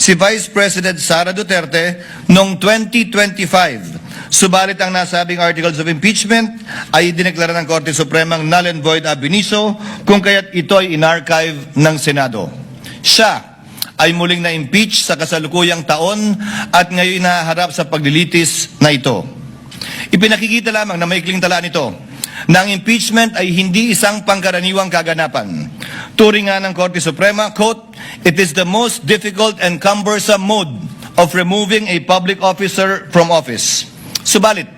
si Vice President Sara Duterte noong 2025. Subalit ang nasabing articles of impeachment ay dineklara ng Korte Supremang null and void ab initio kung kaya't ito ay inarchive ng Senado. Siya ay muling na-impeach sa kasalukuyang taon at ngayon nahaharap sa paglilitis na ito. Ipinakikita lamang na maikling tala nito na ang impeachment ay hindi isang pangkaraniwang kaganapan. Turing nga ng Korte Suprema, quote, "It is the most difficult and cumbersome mode of removing a public officer from office." Subalit,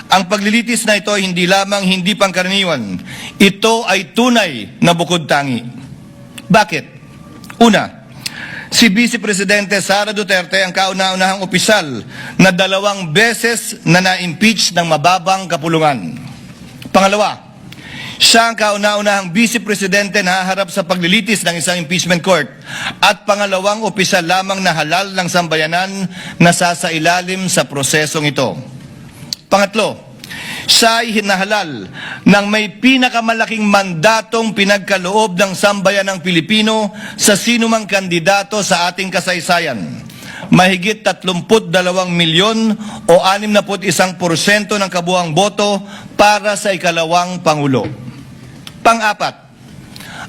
ang paglilitis na ito ay hindi lamang hindi pangkaraniwan. Ito ay tunay na bukod tangi. Bakit? Una, si Vice Presidente Sara Duterte ang kauna-unahang opisyal na 2 beses na na-impeach ng mababang kapulungan. Pangalawa, siya ang kauna-unahang Vice Presidente na haharap sa paglilitis ng isang impeachment court at pangalawang opisyal lamang na halal ng sambayanan na sasailalim sa prosesong ito. Pangatlo, siya ay hinahalal ng may pinakamalaking mandatong pinagkaloob ng sambayanang Pilipino sa sinumang kandidato sa ating kasaysayan. Mahigit 32 milyon o 61% ng kabuuang boto para sa ikalawang Pangulo. Pang-apat,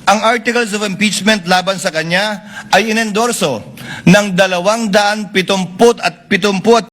ang articles of impeachment laban sa kanya ay inendorso ng 270